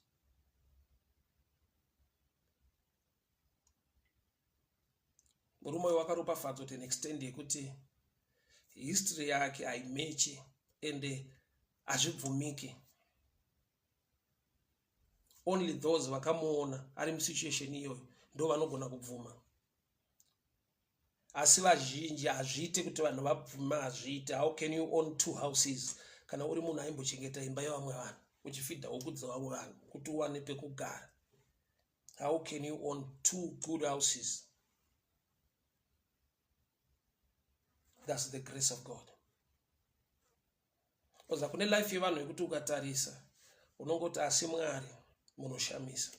Murume uyu wakaropafadzwa to an extent yekuti history yake haimechi ende hazvibvumiki. Only those vakamuona ari musituation iyoyo ndo vanogona kubvuma. Asi vazhinji hazviite kuti vanhu vabvume, hazviite. How can you own 2 houses kana uri munhu aimbochengeta imba yevamwe vanhu uchifidha huku dzavamwe vanhu kuti uwane pekugara? How can you own 2 good houses? That's the grace of God. Oza kune life yevanhu yekuti ukatarisa unongoti asi Mwari munoshamisa.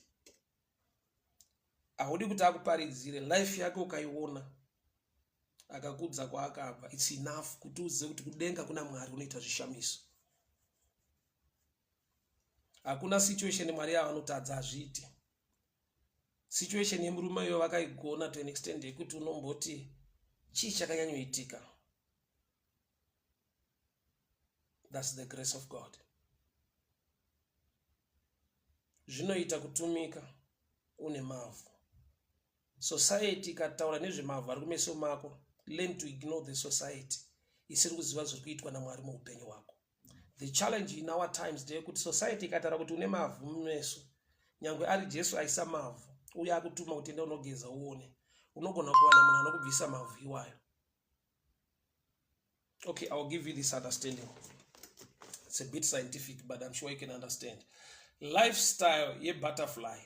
Haudi kuti akuparidzire life yako ukaiona akakudza kwaakabva. It's enough kuti uzive kuti kudenga kuna Mwari unoita zvishamiso. Hakuna situation Mwari yavanotadza hazviite. Situation yemurume iyoyo vakaigona to an extent yekuti unomboti chii chakanyanyoitika. That's the grace of God. Zvinoita kutumika une mavhu. Society ikataura nezvemavhu ari kumeso mako, learn to ignore the society. Isiri kuziva zviri kuitwa naMwari muupenyu hwako. The challenge in our times ndeyekuti society ikatara kuti une mavhu mumeso, nyangwe ari Jesu aisa mavhu uye akutuma kuti enda unogeza uone, unogona kuwana munhu anokubvisa mavhu iwayo. Okay, I'll give you this understanding. It's a bit scientific, but I'm sure you can understand. Lifestyle ye butterfly.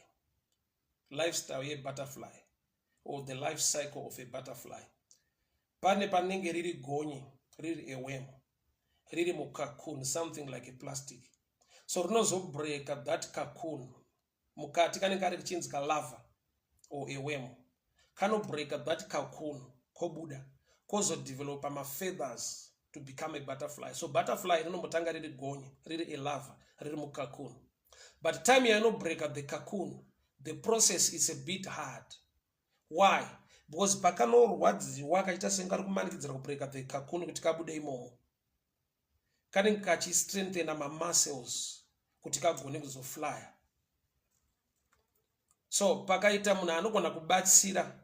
Lifestyle ye butterfly, or the life cycle of a butterfly. Pane panenge riri gonye, riri a worm, riri mu cocoon, something like a plastic. So rinozo break up that cocoon. Mukati kanenge kari kachinzi ka larva or a worm. Cannot break up that cocoon, kobuda, kozo develop ma feathers to become a butterfly. So butterfly rinomotanga riri gonye, riri a larva, riri mu cocoon. But time you no break up the cocoon, the process is a bit hard. Why? Because pakano rwadziwa kaita senga kumanikidzira break up the cocoon kuti kabude imomo. Kanenge kachi strengthen ma muscles kuti kagone kuzofly. So pakaita munhu anogona kubatsira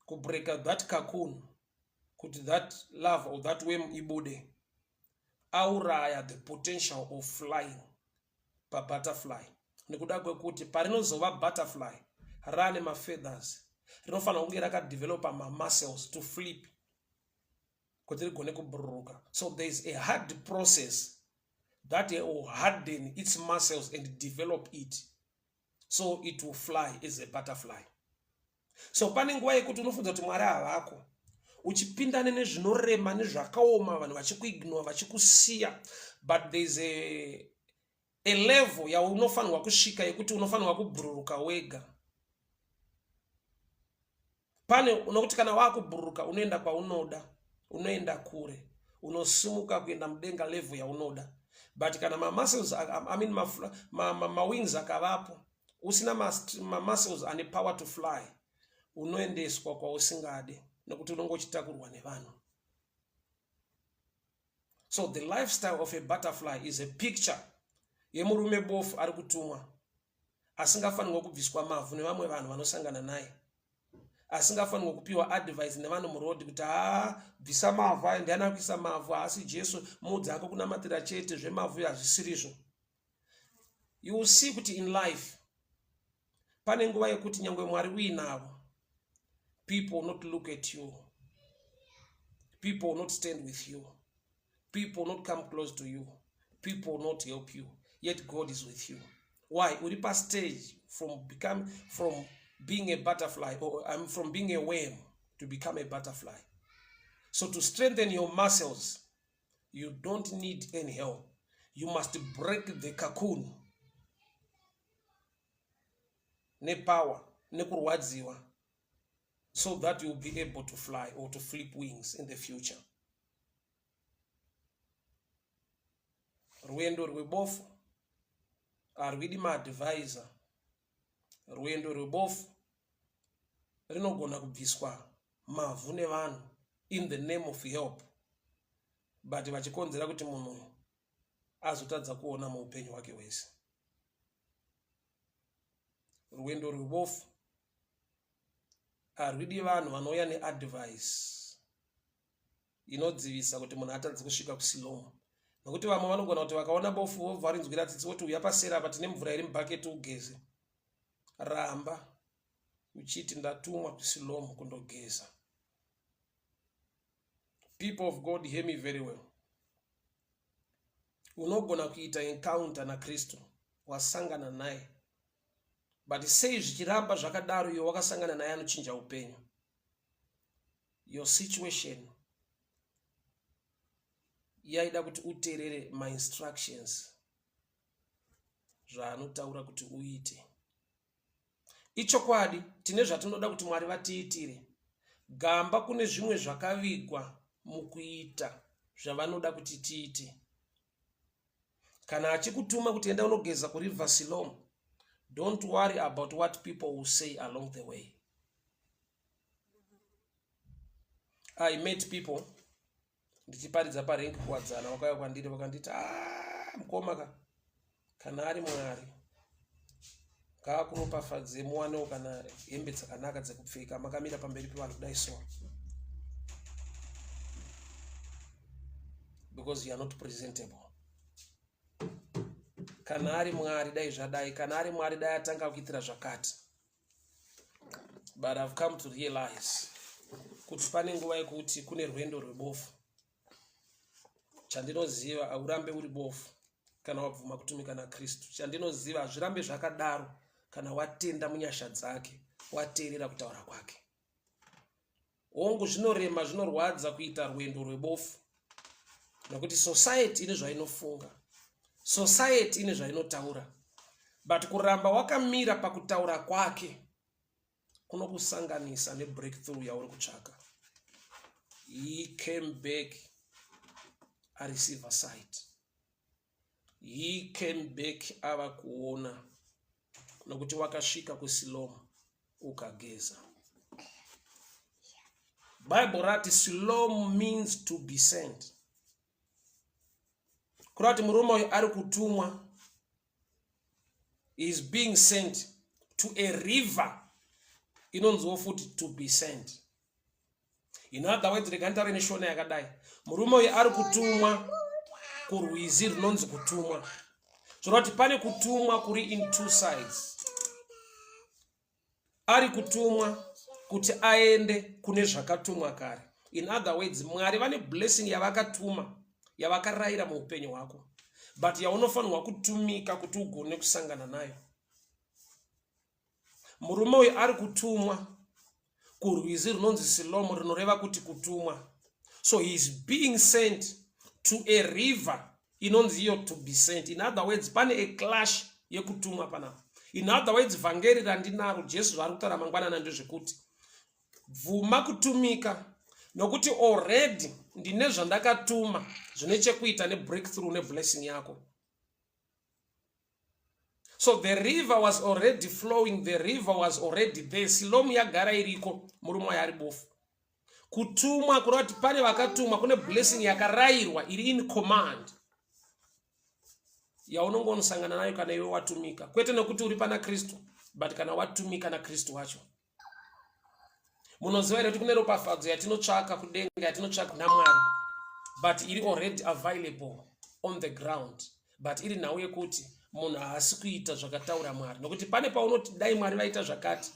ku break up that cocoon kuti that larva or that worm ibude, auraya the potential of flying pa butterfly. Nikuda kwekuti parinozova butterfly rane ma feathers, rinofana kunge rakadevelopa ma muscles to flip kuti rigone kubhururuka. So there is a hard process that will harden its muscles and develop it, so it will fly as a butterfly. So pane nguva yekuti unofunza kuti Mwari havako, uchipindane nezvinorema nezvakaoma, vanhu vachikuignore, vachikusiya, but there is a level ya unofanirwa kusvika yekuti unofanirwa kubhururuka wega. Pane unokuti kana wakubhururuka unoenda kwaunoda, unoenda kure, unosimuka kuenda mudenga level ya unoda. But kana ma muscles, I mean ma wings akavapo, usina ma muscles ane power to fly, unoendeswa kwa usingade nekuti unongochitakurwa nevanhu. So the lifestyle of a butterfly is a picture yemurume bofu ari kutumwa, asingafanirwa kubviswa mavhu nevamwe vanhu vanosangana naye, asingafanirwa kupiwa advice nevanhu muroad kuti bvisa mavhu aya, ndiani akuisa mavhu, asi Jesu mudzi ako kunamatira chete, zvemavhu hazvisirizvo. You will see kuti in life pane nguva yekuti nyangwe Mwari uinavo, people will not look at you, people will not stand with you, people will not come close to you, people will not help you, yet God is with you. Why? Uri pa stage from being a butterfly, or from being a worm to become a butterfly. So to strengthen your muscles, you don't need any help. You must break the cocoon. Ne power, ne kurwadziwa, so that you'll be able to fly or to flip wings in the future. Rwendo rwebofu arwidi maadvisor. Rwendo rwebofu rinogona kubviswa mavhu nevanhu in the name of help, but vachikonzera kuti munhu azotadza kuona muupenyu hwake hwese. Rwendo rwebofu arwidi vanhu vanouya neadvice inodzivisa kuti munhu atadze kusvika kusilomu. Nokuti vamwe vanogona kuti vakaona bofu vobva varinzwira tsitsi voti uya pasera apa tine mvura iri mubhaketi ugeze. Ramba uchiti ndatumwa kusilomu kundogeza. People of God, hear me very well. Unogona kuita encounter na Kristu, wasangana naye, but sei zvichiramba zvakadaro iwe wakasangana naye anochinja upenyu. Your situation yaida kuti uteerere my instructions zvaanotaura kuti uite. Ichokwadi tine zvatinoda kuti Mwari vatiitire. Gamba kune zvimwe zvakavigwa mukuita zvavanoda kuti tiite. Kana achikutuma kuti enda unogeza ku River Siloam, don't worry about what people will say along the way. I met people ndichiparidza parengi kuwadzana, wakauya kwandiri vakanditi mukoma kana ari Mwari ngaakuropafadze muwanewo kana hembe dzakanaka dzekupfeka, makamira pamberi pevanhu kudai so. because you are not presentable. Kana ari Mwari dai zvadai, kana ari Mwari dai atanga kuitira zvakati. But I've come to realize kuti pane nguva yekuti kune rwendo rwebofu. Chandinoziva aurambe uri bofu kana wabvuma kutumika na Kristu. Chandinoziva azvirambe zvakadaro kana watenda munyasha dzake, wateerera kutaura kwake. Ongu zvinorema, zvinorwadza kuita rwendo rwebofu. Nokuti society ine zvainofunga. Society ine zvainotaura. But kuramba wakamira pakutaura kwake kunokusanganisa nebreakthrough yauri kutsvaka. He came back a receiver sight. He came back ava kuona. Nokuti wakashika kuSilomu ukageza. Bible rati Silomu means to be sent. Kurati murume ari kutumwa is being sent to a river. Inonzwo futi to be sent. In other words, rekantare neshona yakadai. Murume ari kutumwa kurwizi runonzi kutumwa. Zvorati pane kutumwa kuri in two sides. Ari kutumwa kuti aende kune zvakatumwa kare. In other words, Mwari vane blessing yavakatuma, yavakarayira muupenyu hwako. But yaunofanirwa kutumika kuti ugone kusangana nayo. Murume uyu ari kutumwa kurwizi runonzi Silomu, rinoreva kuti kutumwa. So he is being sent to a river inonzi iyo to be sent. In other words, pane a clash yekutumwa panapa. In other words, vhangeri randinaro Jesu vari kutaura mangwanana ndezvekuti bvuma kutumika nokuti already ndine zvandakatuma zvine chekuita nebreakthrough neblessing yako. So the river was already flowing, the river was already there. Silomu yagara iriko, murume yari bofu. Kutumwa kurati pane vakatumwa, kune blessing yakarayirwa iri in command. Yaunongonosangana nayo kana iwe watumika. Kwete nokuti uri pana Kristu, but kana watumika na Kristu wacho. Munoziva here kuti kune ropafadzo yatinotsvaka kudenga, yatinotsvaka kuna Mwari, but iri already available on the ground. But iri nhau yekuti munhu haasi kuita zvakataura Mwari. Nokuti pane paunoti dai Mwari vaita zvakati,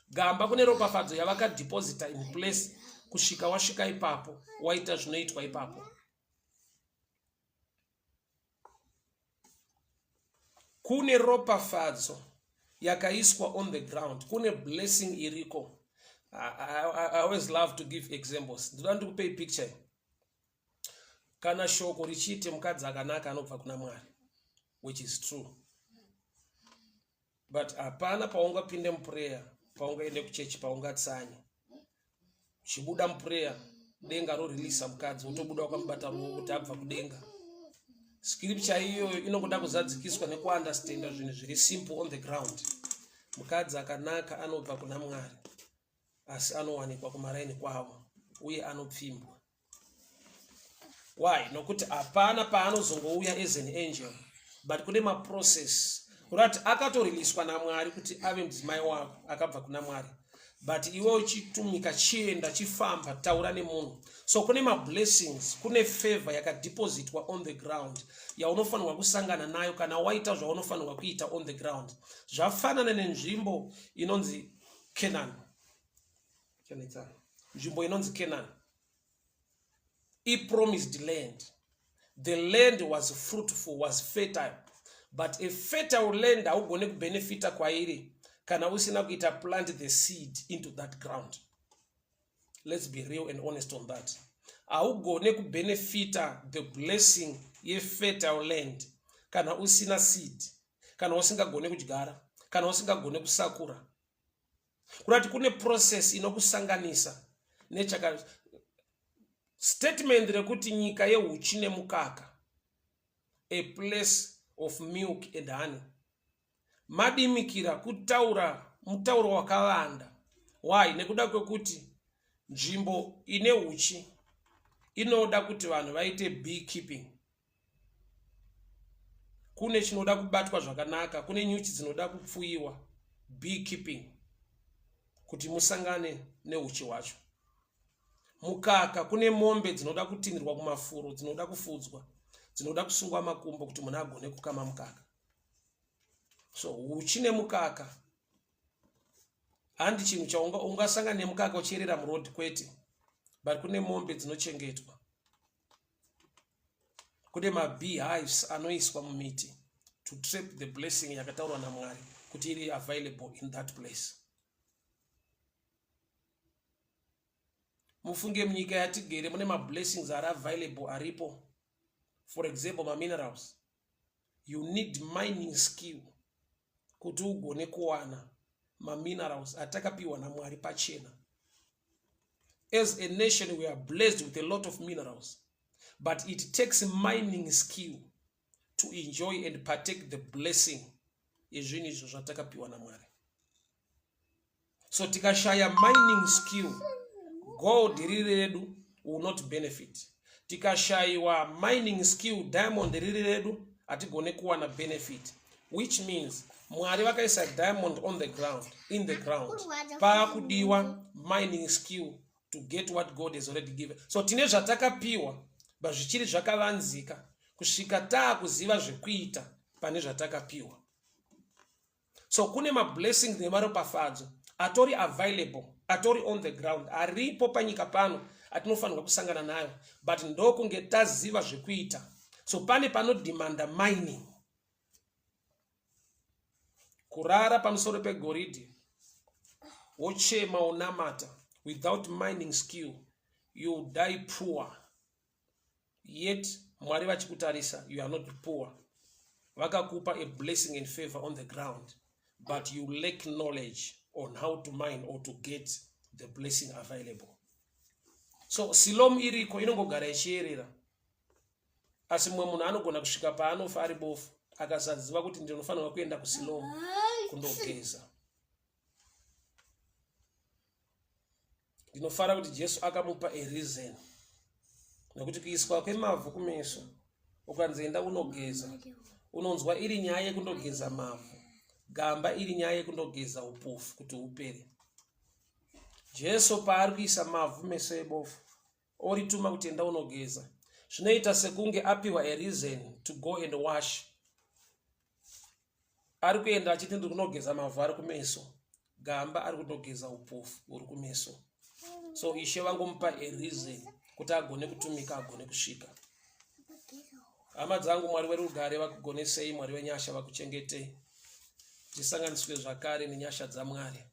gamba kune ropafadzo yavakadeposita in place, kusvika wasvika ipapo, waita zvinoitwa ipapo. Kune ropafadzo yakaiswa on the ground, kune blessing iriko. I always love to give examples. Ndinoda ndikupe picture. Kana shoko richiti mukadzi akanaka anobva kuna Mwari, which is true. But hapana paungapinde muprayer, paungaende kuchechi, paungatsanye. Chibuda muprayer, denga rorelease mukadzi, utobuda wakamubata ruoko kuti abva kudenga. Scripture iyo inongoda kuzadzikiswa nekuunderstanda zvinhu zviri simple on the ground. Mukadzi akanaka anobva kuna Mwari, asi anowanikwa kumaraini kwavo uye anopfimbwa. Why? Nokuti hapana paanozongouya as an angel, but kune maprocess. Kurati akatoreliswa naMwari kuti ave mudzimai wako, akabva kuna Mwari. But iwe uchitumika, chienda, chifamba, taura nemunhu. So kune mablessings, kune favor yakadepositwa on the ground, yaunofanirwa kusangana nayo kana waita zvaunofanirwa kuita on the ground. Zvafanana nenzvimbo inonzi Canaan. Nzvimbo inonzi Canaan. He promised land. The land was fruitful, was fertile. But a fertile land haugone kubenefita kwairi kana usina kuita plant the seed into that ground. Let's be real and honest on that. Haugone kubenefita the blessing ye fertile land kana usina seed, kana usingagone kudyara, kana usingagone kusakura. Kurati kune process inokusanganisa nechaka statement rekuti nyika yehuchi nemukaka, a place of milk and honey. Madimikira kutaura mutauro wakawanda. Why? Nekuda kwekuti nzvimbo ine huchi inoda kuti vanhu vaite beekeeping. Kune chinoda kubatwa zvakanaka, kune nyuchi dzinoda kupfuyiwa, beekeeping, kuti musangane nehuchi wacho. mukaka kune mombe dzinoda kutinirwa kumafuro, dzinoda kufudzwa, dzinoda kusungwa makumbo kuti munhu agone kukama mukaka. So uchine mukaka handi chinhu chaungasangana nemukaka uchierera murodhi kwete, but kune mombe dzinochengetwa, kune mabeehives anoiswa mumiti to trap the blessing yakataurwa naMwari kuti iri available in that place. Mufunge munyika yatigere mune mablessings are available aripo. For example, minerals. You need mining skill kuti ugone kuwana minerals atakapiwa naMwari pachena. As a nation we are blessed with a lot of minerals, but it takes mining skill to enjoy and partake the blessing ezvinhu izvo zvatakapiwa naMwari. So tikashaya mining skill, gold riri redu will not benefit. Tikashaiwa mining skill, diamond riri redu hatigone kuwana benefit, which means Mwari vakaisa diamond on the ground, in the ground, pakudiwa mining skill to get what God has already given. So tine zvatakapiwa bazvichiri zvakavanzika kusvika taakuziva zvekuita pane zvatakapiwa. So kune mablessings nemaropafadzo atori available, atori on the ground, aripo panyika pano atinofanirwa kusangana nayo, but ndokunge taziva zvekuita. So pane panodimanda mining. Kurara pamusoro pegoridhe wochema unamata without mining skill, you die poor. Yet Mwari vachikutarisa, you are not poor. Vakakupa a blessing and favor on the ground, but you lack knowledge on how to mine or to get the blessing available. So silomu iriko inongogara ichierera, asi mumwe munhu anogona kusvika paanofa ari bofu akasaziva kuti ndinofanirwa kuenda kusilomu kundogeza. Ndinofara kuti Jesu akamupa a reason, nekuti kuiswa kwemavhu kumeso ukanzoenda unogeza, unonzwa iri nyaya yekundogeza mavhu, gamba iri nyaya yekundogeza upofu kuti upere. Jesu paari kuisa mavhu meso ebofu orituma kuti enda unogeza, zvinoita sekunge apiwa a reason to go and wash. Ari kuenda achiti ndiri kunogeza mavhu ari kumeso, gamba ari kundogeza upofu uri kumeso. So Ishe vangomupa a reason kuti agone kutumika, agone kusvika. Hama dzangu, Mwari werugare vakugonesei, Mwari wenyasha vakuchengetei, tisanganiswe zvakare nenyasha dzaMwari.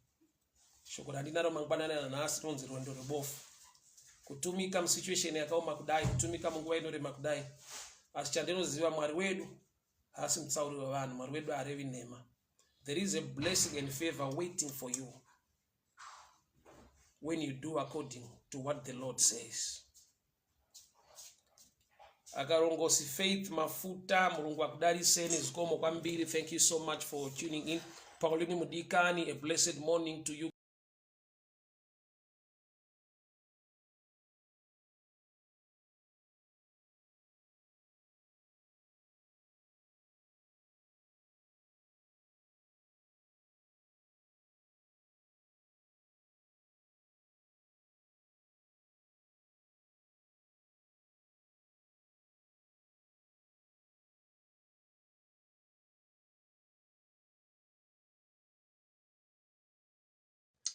Shoko randinaro mangwanani nanhasi rinonzi rwendo rwebofu. Kutumika musituation yakaoma kudai, kutumika munguva inorema kudai, asi chandinoziva Mwari wedu haasi mutsauri wevanhu, Mwari wedu harevi nhema. There is a blessing and favor waiting for you when you do according to what the Lord says. Akarongosi Faith Mafuta, Mulungu akudariseni, zikomo kwambiri. Thank you so much for tuning in. Pauline Mudikani, a blessed morning to you.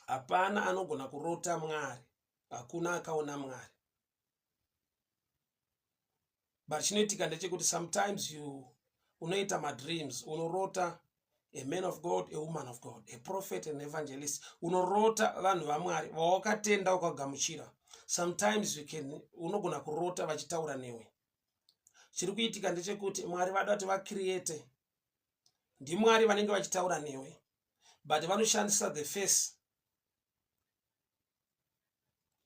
Hapana anogona kurota Mwari, hakuna akaona Mwari. But chinoitika ndechekuti sometimes you unoita madreams, unorota a man of God, a woman of God, a prophet, an evangelist. Unorota vanhu vaMwari vawakatenda ukagamuchira. Sometimes unogona kurota vachitaura newe. Chiri kuitika ndechekuti Mwari vada kuti vacreate, ndiMwari vanenge vachitaura newe, but vanoshandisa the face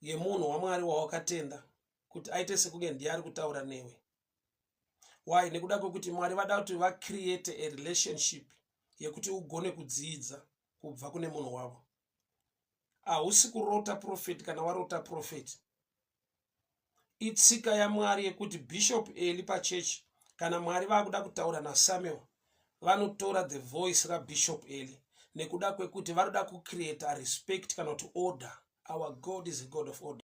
yemunhu waMwari wawakatenda kuti aite sekunge ndiye ari kutaura newe. Why? Nekuda kwekuti Mwari vada kuti vacreate a relationship yekuti ugone kudzidza kubva kune munhu wavo. Hausi kurota prophet kana warota prophet. Itsika yaMwari yekuti Bishop Eli pachechi kana Mwari vakuda kutaura naSamuel, vanotora the voice raBishop Eli nekuda kwekuti varoda kucreate a respect kana kuti order. Our God is a God of order.